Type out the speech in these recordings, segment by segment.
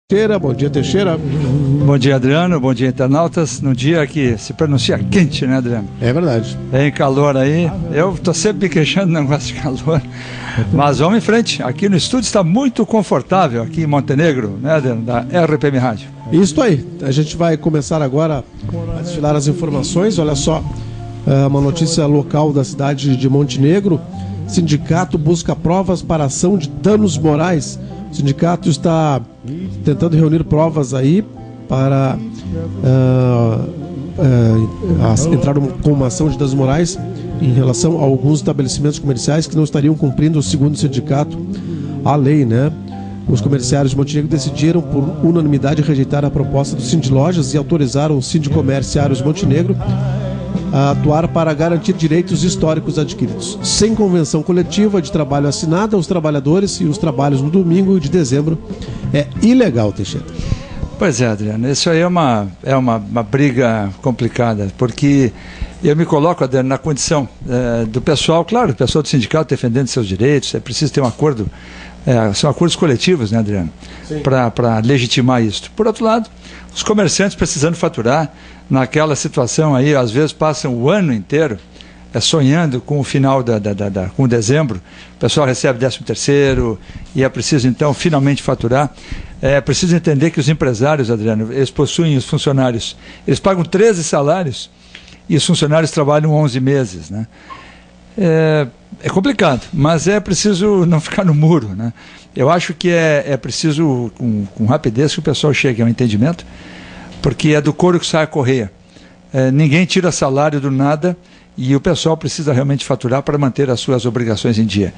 Teixeira, bom dia, Teixeira. Bom dia, Adriano, bom dia, internautas. No dia que se pronuncia quente, né, Adriano? É verdade. Tem calor aí. Eu tô sempre me queixando do negócio de calor. Mas vamos em frente. Aqui no estúdio está muito confortável, aqui em Montenegro, né, Adriano, da RPM Rádio. Isso aí. A gente vai começar agora a desfilar as informações. Olha só, uma notícia local da cidade de Montenegro. Sindicato busca provas para ação de danos morais. O sindicato está tentando reunir provas aí para entrar com uma ação de danos morais em relação a alguns estabelecimentos comerciais que não estariam cumprindo, segundo o sindicato, a lei, né? Os comerciários de Montenegro decidiram por unanimidade rejeitar a proposta do Sindilojas e autorizaram os sindicomerciários de Montenegro a atuar para garantir direitos históricos adquiridos. Sem convenção coletiva de trabalho assinada, os trabalhadores e os trabalhos no domingo de dezembro é ilegal, Teixeira. Pois é, Adriano, isso aí é uma briga complicada, porque eu me coloco, Adriano, na condição do pessoal, claro, do pessoal do sindicato defendendo seus direitos. É preciso ter um acordo, são acordos coletivos, né, Adriano, para legitimar isso. Por outro lado, os comerciantes precisando faturar, naquela situação aí, às vezes passam o ano inteiro sonhando com o final com dezembro. O pessoal recebe 13º e é preciso então finalmente faturar. É preciso entender que os empresários, Adriano, eles possuem os funcionários, eles pagam 13 salários e os funcionários trabalham 11 meses, né? É complicado, mas é preciso não ficar no muro, né? Eu acho que é preciso, com rapidez, que o pessoal chegue a um entendimento, porque é do couro que sai a correia. Ninguém tira salário do nada e o pessoal precisa realmente faturar para manter as suas obrigações em dia.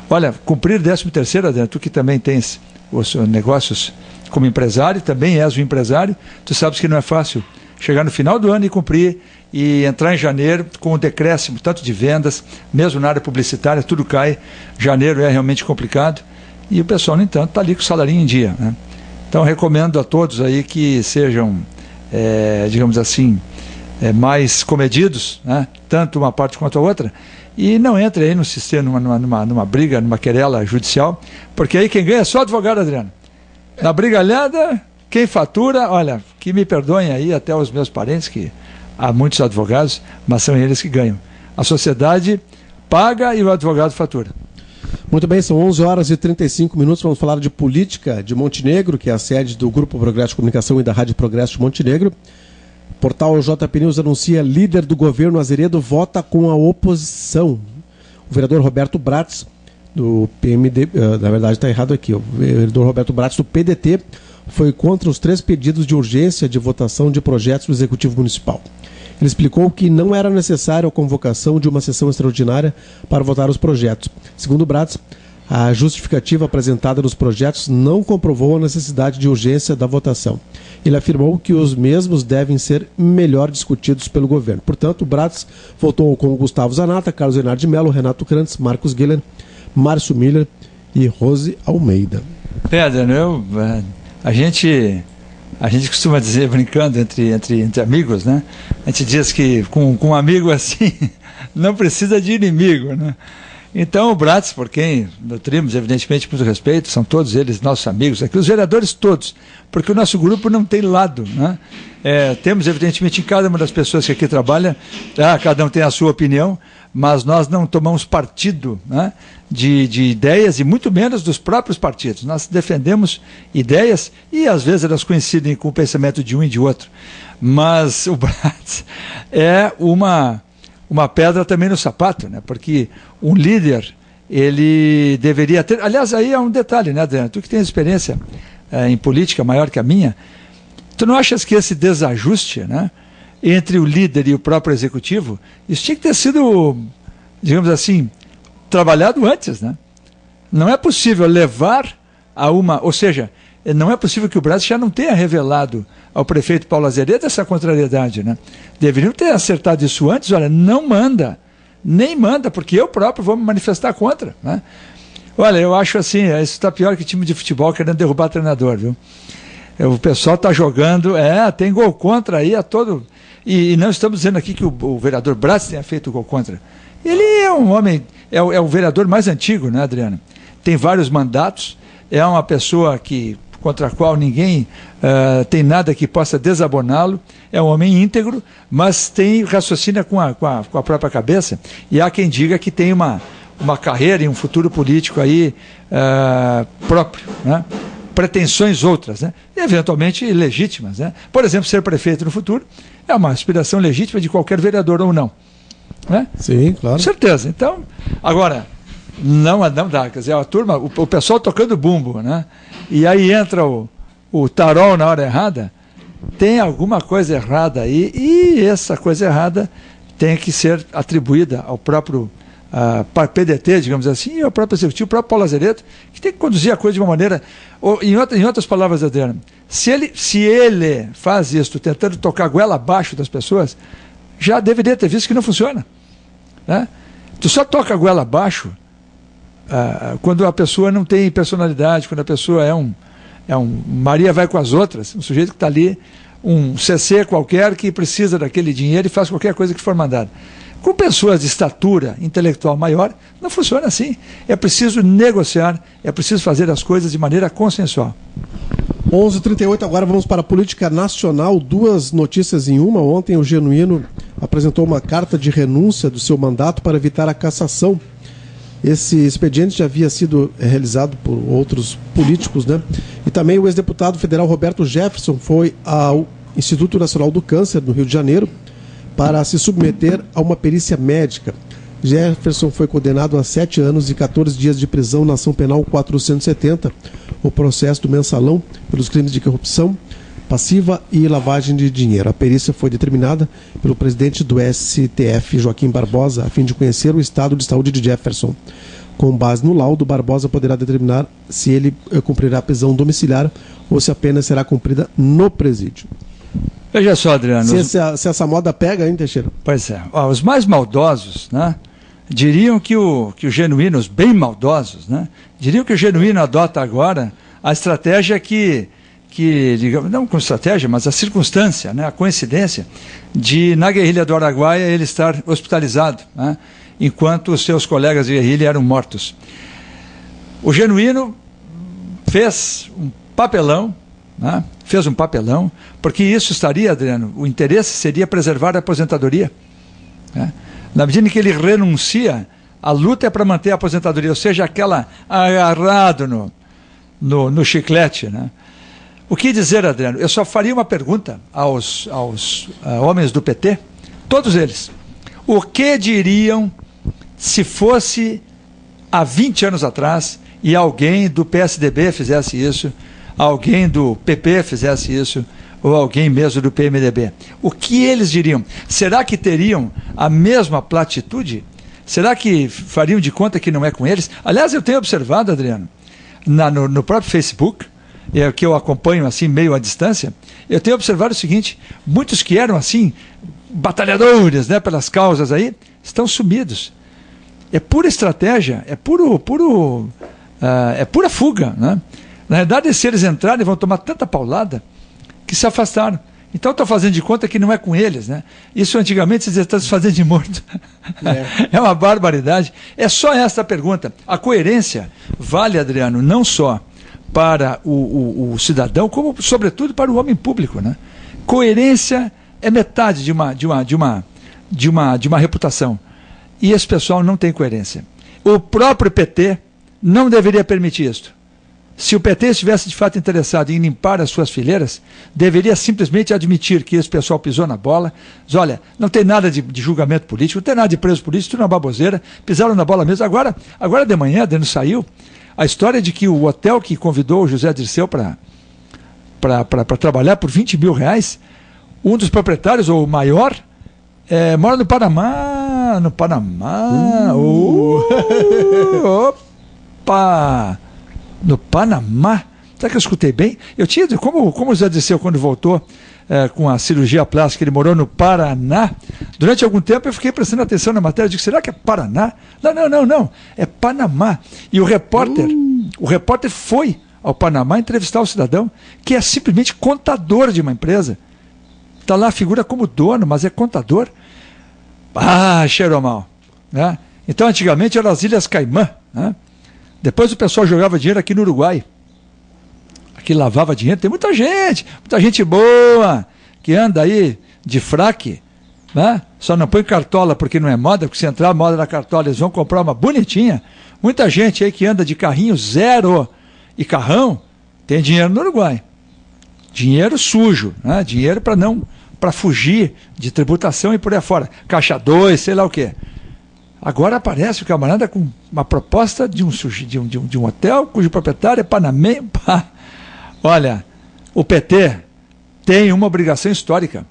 Olha, cumprir 13º, Adriano, tu que também tens os negócios como empresário, também és um empresário, tu sabes que não é fácil chegar no final do ano e cumprir e entrar em janeiro com um decréscimo tanto de vendas, mesmo na área publicitária, tudo cai. Janeiro é realmente complicado e o pessoal, no entanto, está ali com o salarinho em dia, né? Então, recomendo a todos aí que sejam, digamos assim, mais comedidos, né? Tanto uma parte quanto a outra, e não entre aí no sistema, numa briga, numa querela judicial, porque aí quem ganha é só o advogado, Adriano. Na brigalhada, quem fatura, olha, que me perdoem aí até os meus parentes, que há muitos advogados, mas são eles que ganham. A sociedade paga e o advogado fatura. Muito bem, são 11 horas e 35 minutos, vamos falar de política de Montenegro, que é a sede do Grupo Progresso de Comunicação e da Rádio Progresso de Montenegro. O portal JP News anuncia: líder do governo Azeredo vota com a oposição. O vereador Roberto Bratz, do PMD, na verdade está errado aqui, o vereador Roberto Bratz, do PDT, foi contra os 3 pedidos de urgência de votação de projetos do Executivo Municipal. Ele explicou que não era necessária a convocação de uma sessão extraordinária para votar os projetos. Segundo Bratz, a justificativa apresentada nos projetos não comprovou a necessidade de urgência da votação. Ele afirmou que os mesmos devem ser melhor discutidos pelo governo. Portanto, Bratz votou com Gustavo Zanata, Carlos Renato de Mello, Renato Krantz, Marcos Guilherme, Márcio Miller e Rose Almeida. Pedro, a gente costuma dizer, brincando entre amigos, né? A gente diz que com um amigo assim não precisa de inimigo, né? Então o Bratz, por quem nutrimos evidentemente muito respeito, são todos eles nossos amigos, aqui os vereadores todos, porque o nosso grupo não tem lado, né? Temos evidentemente em cada uma das pessoas que aqui trabalham, cada um tem a sua opinião, mas nós não tomamos partido, né, de ideias e muito menos dos próprios partidos. Nós defendemos ideias e às vezes elas coincidem com o pensamento de um e de outro, mas o Bratz é uma pedra também no sapato, né? Porque um líder, ele deveria ter... Aliás, aí é um detalhe, né, Adriano? Tu que tens experiência em política maior que a minha, tu não achas que esse desajuste, né, entre o líder e o próprio executivo, isso tinha que ter sido, digamos assim, trabalhado antes, né? Não é possível levar a uma... Ou seja, não é possível que o Bratz já não tenha revelado ao prefeito Paulo Azeredo essa contrariedade, né? Deveriam ter acertado isso antes. Olha, não manda, nem manda, porque eu próprio vou me manifestar contra, né? Olha, eu acho assim, isso está pior que time de futebol querendo derrubar treinador, viu? O pessoal está jogando, tem gol contra aí a todo... E não estamos dizendo aqui que o vereador Bratz tenha feito gol contra. Ele é um homem, é o vereador mais antigo, né, Adriano? Tem vários mandatos, é uma pessoa que contra a qual ninguém tem nada que possa desaboná-lo, é um homem íntegro, mas raciocina com a própria cabeça, e há quem diga que tem uma carreira e um futuro político aí próprio, né? Pretensões outras, né? E eventualmente legítimas, né? Por exemplo, ser prefeito no futuro é uma aspiração legítima de qualquer vereador ou não, né? Sim, claro. Com certeza. Então, agora, não dá, quer dizer, a turma, o pessoal tocando bumbo, né? E aí entra o tarol na hora errada, tem alguma coisa errada aí, e essa coisa errada tem que ser atribuída ao próprio PDT, digamos assim, e ao próprio executivo, o próprio Paulo Azeredo, que tem que conduzir a coisa de uma maneira... Em outras palavras, Adriano, se ele faz isso tentando tocar a goela abaixo das pessoas, já deveria ter visto que não funciona, né? Tu só toca a goela abaixo quando a pessoa não tem personalidade, quando a pessoa é um Maria vai com as outras, um sujeito que está ali, um CC qualquer que precisa daquele dinheiro e faz qualquer coisa que for mandada. Com pessoas de estatura intelectual maior, não funciona assim. É preciso negociar, é preciso fazer as coisas de maneira consensual. 11h38, agora vamos para a política nacional. Duas notícias em uma. Ontem o Genuíno apresentou uma carta de renúncia do seu mandato para evitar a cassação. Esse expediente já havia sido realizado por outros políticos, né? E também o ex-deputado federal Roberto Jefferson foi ao Instituto Nacional do Câncer, no Rio de Janeiro, para se submeter a uma perícia médica. Jefferson foi condenado a 7 anos e 14 dias de prisão na ação penal 470, o processo do Mensalão, pelos crimes de corrupção passiva e lavagem de dinheiro. A perícia foi determinada pelo presidente do STF, Joaquim Barbosa, a fim de conhecer o estado de saúde de Jefferson. Com base no laudo, Barbosa poderá determinar se ele cumprirá a prisão domiciliar ou se a pena será cumprida no presídio. Veja só, Adriano. Se essa moda pega, hein, Teixeira? Pois é. Os mais maldosos, né, diriam que o Genuíno, os bem maldosos, né, diriam que o Genuíno adota agora a estratégia que digamos, não com estratégia, mas a circunstância, né, a coincidência de, na guerrilha do Araguaia, ele estar hospitalizado, né, enquanto os seus colegas de guerrilha eram mortos. O Genuíno fez um papelão, né, porque isso estaria, Adriano, o interesse seria preservar a aposentadoria, né? Na medida em que ele renuncia, a luta é para manter a aposentadoria, ou seja, aquela agarrado no chiclete, né? O que dizer, Adriano? Eu só faria uma pergunta aos homens do PT, todos eles. O que diriam se fosse há 20 anos atrás e alguém do PSDB fizesse isso, alguém do PP fizesse isso, ou alguém mesmo do PMDB? O que eles diriam? Será que teriam a mesma platitude? Será que fariam de conta que não é com eles? Aliás, eu tenho observado, Adriano, no próprio Facebook, que eu acompanho assim meio à distância, eu tenho observado o seguinte: muitos que eram assim batalhadores, né, pelas causas aí, estão sumidos. É pura estratégia, é pura fuga, né? Na verdade, se eles entrarem, vão tomar tanta paulada que se afastaram. Então, estou fazendo de conta que não é com eles, né? Isso antigamente se dizia, está se fazendo de morto. É uma barbaridade. É só esta pergunta. A coerência vale, Adriano, não só para o cidadão, como sobretudo para o homem público, né? Coerência é metade de uma reputação. E esse pessoal não tem coerência. O próprio PT não deveria permitir isso. Se o PT estivesse de fato interessado em limpar as suas fileiras, deveria simplesmente admitir que esse pessoal pisou na bola. Diz, olha, não tem nada de julgamento político, não tem nada de preso político, tudo é uma baboseira, pisaram na bola mesmo. Agora de manhã, dentro saiu a história de que o hotel que convidou o José Dirceu para trabalhar por R$20 mil, um dos proprietários, ou o maior, mora no Panamá. Opa! No Panamá? Será que eu escutei bem? Eu tinha, como o José Dirceu, quando voltou com a cirurgia plástica, ele morou no Paraná. Durante algum tempo eu fiquei prestando atenção na matéria, eu digo, será que é Paraná? Não, é Panamá. E o repórter foi ao Panamá entrevistar o cidadão, que é simplesmente contador de uma empresa. Está lá, figura como dono, mas é contador. Cheirou mal, né? Então, antigamente eram as Ilhas Caimã, né? Depois o pessoal jogava dinheiro aqui no Uruguai. que lavava dinheiro. Tem muita gente boa, que anda aí de fraque, né? Só não põe cartola porque não é moda, porque se entrar moda na cartola eles vão comprar uma bonitinha. Muita gente aí que anda de carrinho zero e carrão, tem dinheiro no Uruguai. Dinheiro sujo, né? Dinheiro para fugir de tributação e por aí fora. Caixa 2, sei lá o quê. Agora aparece o camarada com uma proposta de um hotel cujo proprietário é panamenho. Olha, o PT tem uma obrigação histórica,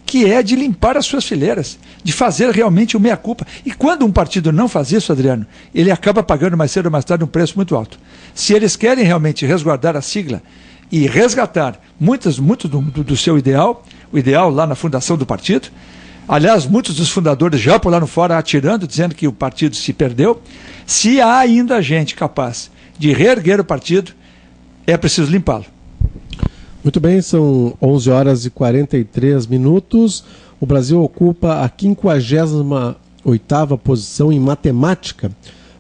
que é de limpar as suas fileiras, de fazer realmente o meia-culpa. E quando um partido não faz isso, Adriano, ele acaba pagando mais cedo ou mais tarde um preço muito alto. Se eles querem realmente resguardar a sigla e resgatar muito do seu ideal, o ideal lá na fundação do partido, aliás, muitos dos fundadores já pularam fora atirando, dizendo que o partido se perdeu. Se há ainda gente capaz de reerguer o partido, é preciso limpá-lo. Muito bem, são 11 horas e 43 minutos. O Brasil ocupa a 58ª posição em matemática,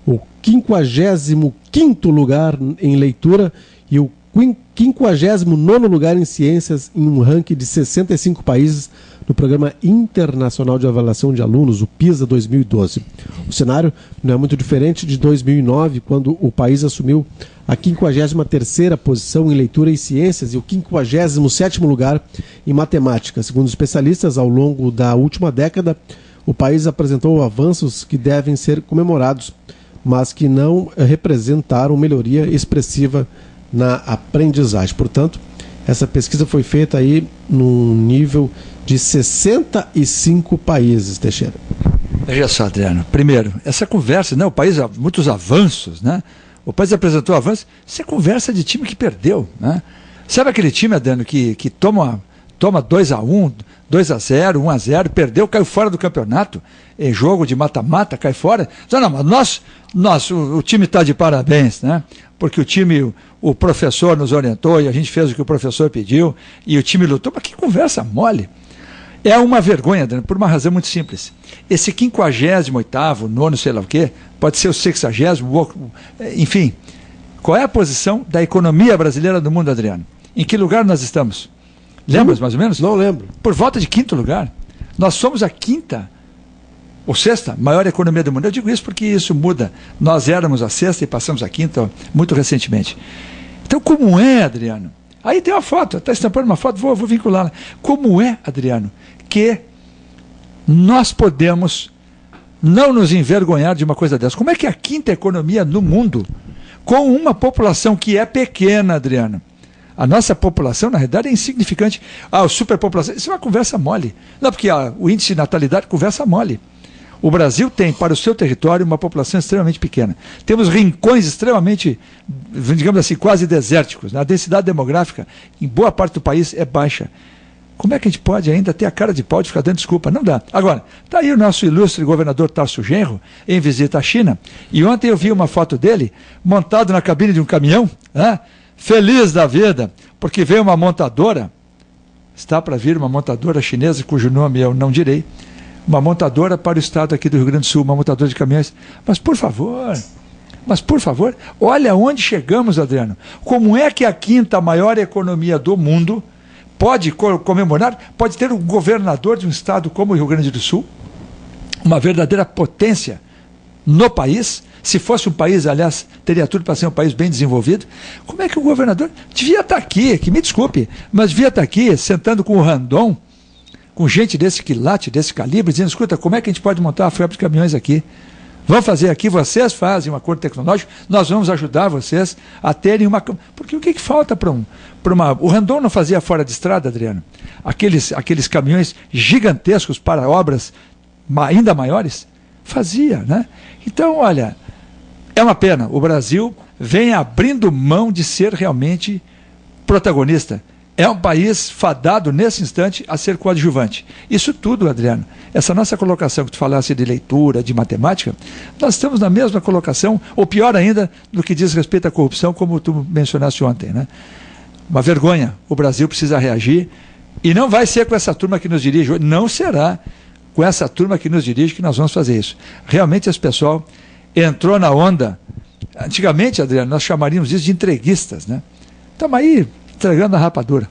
o 55º lugar em leitura e o 59º lugar em ciências, em um ranking de 65 países no Programa Internacional de Avaliação de Alunos, o PISA 2012. O cenário não é muito diferente de 2009, quando o país assumiu a 53ª posição em leitura e ciências e o 57º lugar em matemática. Segundo especialistas, ao longo da última década, o país apresentou avanços que devem ser comemorados, mas que não representaram melhoria expressiva na aprendizagem. Portanto, essa pesquisa foi feita aí num nível de 65 países, Teixeira. Veja só, Adriano. Primeiro, essa conversa, né? O país, muitos avanços, né? O país apresentou avanços. Isso é conversa de time que perdeu, né? Sabe aquele time, Adriano, que toma 2-1, 2-0, 1-0, perdeu, caiu fora do campeonato, em jogo de mata-mata, cai fora. Não, mas o time está de parabéns, né? Porque o professor nos orientou e a gente fez o que o professor pediu e o time lutou. Mas que conversa mole! É uma vergonha, Adriano, por uma razão muito simples. Esse 58º, nono, sei lá o quê, pode ser o 60º, enfim. Qual é a posição da economia brasileira no mundo, Adriano? Em que lugar nós estamos? Lembras, mais ou menos? Não lembro. Por volta de 5º lugar. Nós somos a 5ª ou 6ª maior economia do mundo. Eu digo isso porque isso muda. Nós éramos a 6ª e passamos a 5ª muito recentemente. Então, como é, Adriano? Aí tem uma foto, está estampando uma foto, vou vinculá-la. Como é, Adriano, que nós podemos não nos envergonhar de uma coisa dessa? Como é que é a 5ª economia no mundo, com uma população que é pequena, Adriano? A nossa população, na realidade, é insignificante. A superpopulação, isso é uma conversa mole. Não, porque o índice de natalidade, conversa mole. O Brasil tem, para o seu território, uma população extremamente pequena. Temos rincões extremamente, digamos assim, quase desérticos. A densidade demográfica, em boa parte do país, é baixa. Como é que a gente pode ainda ter a cara de pau de ficar dando desculpa? Não dá. Agora, está aí o nosso ilustre governador Tarso Genro, em visita à China, e ontem eu vi uma foto dele, montado na cabine de um caminhão, né? Feliz da vida, porque veio uma montadora, está para vir uma montadora chinesa, cujo nome eu não direi, uma montadora para o estado aqui do Rio Grande do Sul, uma montadora de caminhões. Mas por favor, olha onde chegamos, Adriano. Como é que a 5ª maior economia do mundo pode comemorar, pode ter um governador de um estado como o Rio Grande do Sul, uma verdadeira potência no país? Se fosse um país, aliás, teria tudo para ser um país bem desenvolvido. Como é que o governador devia estar aqui, que me desculpe, mas devia estar aqui, sentando com o Randon, com gente desse quilate, desse calibre, dizendo, escuta, como é que a gente pode montar uma fábrica de caminhões aqui? Vamos fazer aqui, vocês fazem um acordo tecnológico, nós vamos ajudar vocês a terem uma... Porque o que falta para uma... O Randon não fazia fora de estrada, Adriano? Aqueles caminhões gigantescos para obras ainda maiores? Fazia, né? Então, olha, é uma pena. O Brasil vem abrindo mão de ser realmente protagonista. É um país fadado, nesse instante, a ser coadjuvante. Isso tudo, Adriano, essa nossa colocação que tu falasse de leitura, de matemática, nós estamos na mesma colocação, ou pior ainda, no que diz respeito à corrupção, como tu mencionaste ontem, né? Uma vergonha. O Brasil precisa reagir, e não vai ser com essa turma que nos dirige hoje, não será com essa turma que nos dirige que nós vamos fazer isso. Realmente esse pessoal entrou na onda. Antigamente, Adriano, nós chamaríamos isso de entreguistas, né? estamos aí entregando a rapadura.